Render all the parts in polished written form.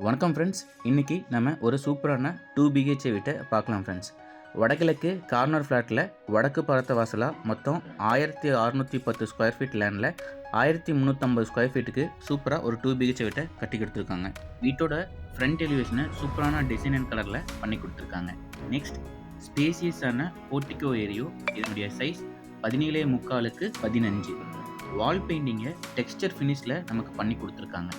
வணக்கம் ஃப்ரெண்ட்ஸ். இன்றைக்கி நம்ம ஒரு சூப்பரான 2 BHK வீட்டை பார்க்கலாம் ஃப்ரெண்ட்ஸ். வடகிழக்கு கார்னர் ஃப்ளாட்டில் வடக்கு பார்த்த வாசலாக மொத்தம் 1610 ஸ்கொயர் ஃபீட் லேண்டில் 1350 ஸ்கொயர் ஃபீட்டுக்கு சூப்பராக ஒரு 2 BHK வீட்டை கட்டி கொடுத்துருக்காங்க. வீட்டோட ஃப்ரண்ட் எலிவேஷனை சூப்பரான டிசைன் அண்ட் கலரில் பண்ணி கொடுத்துருக்காங்க. நெக்ஸ்ட் ஸ்பேசியஸான போர்ட்டிகோ ஏரியோ. இதனுடைய சைஸ் 17.75 15. வால் பெயிண்டிங்கை டெக்ஸ்டர் ஃபினிஷில் நமக்கு பண்ணி கொடுத்துருக்காங்க.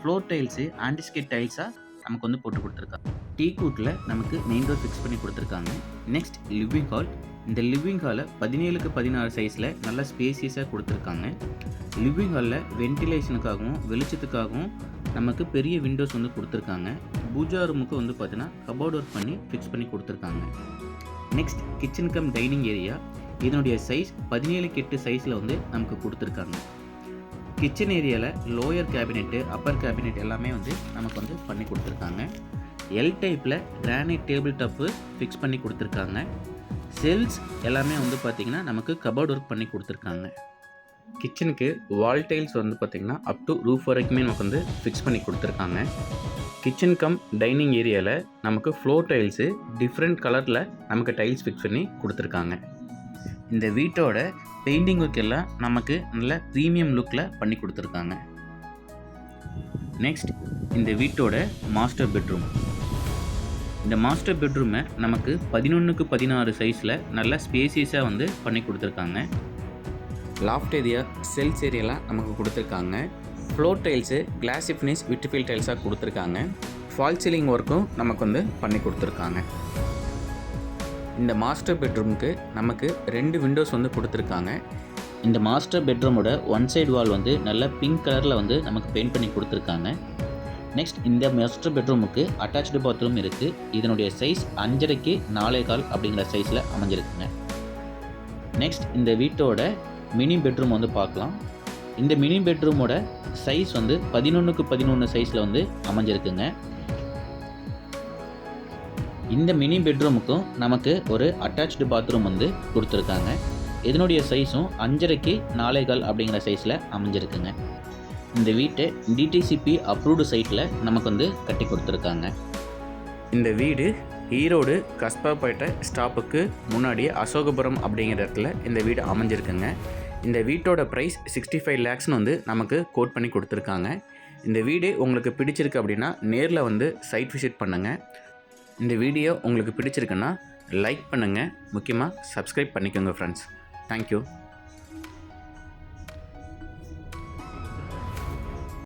ஃப்ளோர் டைல்ஸு ஆன்டிஸ்கேட் டைல்ஸாக நமக்கு வந்து போட்டு கொடுத்துருக்காங்க. டீ கூட்டில் நமக்கு மெயின் டோர் ஃபிக்ஸ் பண்ணி கொடுத்துருக்காங்க. Next living hall. இந்த லிவிங் ஹாலை 17x16 சைஸில் நல்லா ஸ்பேசியஸாக கொடுத்துருக்காங்க. லிவிங் ஹாலில் வென்டிலேஷனுக்காகவும் வெளிச்சத்துக்காகவும் நமக்கு பெரிய விண்டோஸ் வந்து கொடுத்துருக்காங்க. பூஜா ரூமுக்கு வந்து பார்த்தீங்கன்னா கபோர்ட் ஒர்க் பண்ணி ஃபிக்ஸ் பண்ணி கொடுத்துருக்காங்க. Next kitchen come dining area. இதனுடைய சைஸ் 17x8 சைஸில் வந்து நமக்கு கொடுத்துருக்காங்க. கிச்சன் ஏரியாவில் லோயர் கேபினெட்டு அப்பர் கேபினெட் எல்லாமே வந்து நமக்கு வந்து பண்ணி கொடுத்துருக்காங்க. எல் டைப்பில் கிரானைட் டேபிள் டாப்பு ஃபிக்ஸ் பண்ணி கொடுத்துருக்காங்க. செல்ஸ் எல்லாமே வந்து பார்த்திங்கன்னா நமக்கு கபோர்ட் ஒர்க் பண்ணி கொடுத்துருக்காங்க. கிச்சனுக்கு வால் டைல்ஸ் வந்து பார்த்திங்கன்னா அப் டு ரூஃப் வரைக்குமே நமக்கு வந்து ஃபிக்ஸ் பண்ணி கொடுத்துருக்காங்க. கிச்சன் கம் டைனிங் ஏரியாவில் நமக்கு ஃப்ளோர் டைல்ஸு டிஃப்ரெண்ட் கலரில் நமக்கு டைல்ஸ் ஃபிக்ஸ் பண்ணி கொடுத்துருக்காங்க. இந்த வீட்டோட பெயிண்டிங் ஒர்க் எல்லாம் நமக்கு நல்ல ப்ரீமியம் லுக்கில் பண்ணி கொடுத்துருக்காங்க. நெக்ஸ்ட் இந்த வீட்டோட மாஸ்டர் பெட்ரூம். இந்த மாஸ்டர் பெட்ரூமை நமக்கு 11x16 சைஸில் நல்ல ஸ்பேசியஸாக வந்து பண்ணி கொடுத்துருக்காங்க. லாஃப்ட் ஏரியா செல்ஸ் ஏரியாலாம் நமக்கு கொடுத்துருக்காங்க. ஃப்ளோர் டைல்ஸு கிளாசி ஃபினிஷ் விட்ஃபீல் டைல்ஸாக கொடுத்துருக்காங்க. ஃபால் சீலிங் ஒர்க்கும் நமக்கு வந்து பண்ணி கொடுத்துருக்காங்க. இந்த மாஸ்டர் பெட்ரூமுக்கு நமக்கு 2 விண்டோஸ் வந்து கொடுத்துருக்காங்க. இந்த மாஸ்டர் பெட்ரூமோட ஒன் சைடு வால் வந்து நல்ல பிங்க் கலரில் வந்து நமக்கு பெயிண்ட் பண்ணி கொடுத்துருக்காங்க. நெக்ஸ்ட் இந்த மாஸ்டர் பெட்ரூமுக்கு அட்டாச்டு பாத்ரூம் இருக்குது. இதனுடைய சைஸ் 5.5x 4.25 அப்படிங்கிற சைஸில் அமைஞ்சிருக்குங்க. நெக்ஸ்ட் இந்த வீட்டோட மினி பெட்ரூம் வந்து பார்க்கலாம். இந்த மினி பெட்ரூமோட சைஸ் வந்து 11x11 சைஸில் வந்து அமைஞ்சிருக்குங்க. இந்த மினி பெட்ரூமுக்கும் நமக்கு ஒரு அட்டாச்டு பாத்ரூம் வந்து கொடுத்துருக்காங்க. இதனுடைய சைஸும் 5.5x 4.25 அப்படிங்கிற சைஸில் அமைஞ்சிருக்குங்க. இந்த வீட்டை டிடிசிபி அப்ரூவ்டு சைட்டில் நமக்கு வந்து கட்டி கொடுத்துருக்காங்க. இந்த வீடு ஈரோடு கஸ்பாப்பேட்டை ஸ்டாப்புக்கு முன்னாடியே அசோகபுரம் அப்படிங்கிற இடத்துல இந்த வீடு அமைஞ்சிருக்குங்க. இந்த வீட்டோட ப்ரைஸ் 65 lakhsனு வந்து நமக்கு கோட் பண்ணி கொடுத்துருக்காங்க. இந்த வீடு உங்களுக்கு பிடிச்சிருக்கு அப்படின்னா நேரில் வந்து சைட் விசிட் பண்ணுங்கள். இந்த வீடியோ உங்களுக்கு பிடிச்சிருக்குன்னா லைக் பண்ணுங்கள். முக்கியமாக சப்ஸ்கிரைப் பண்ணிக்கோங்க ஃப்ரெண்ட்ஸ். தேங்க்யூ.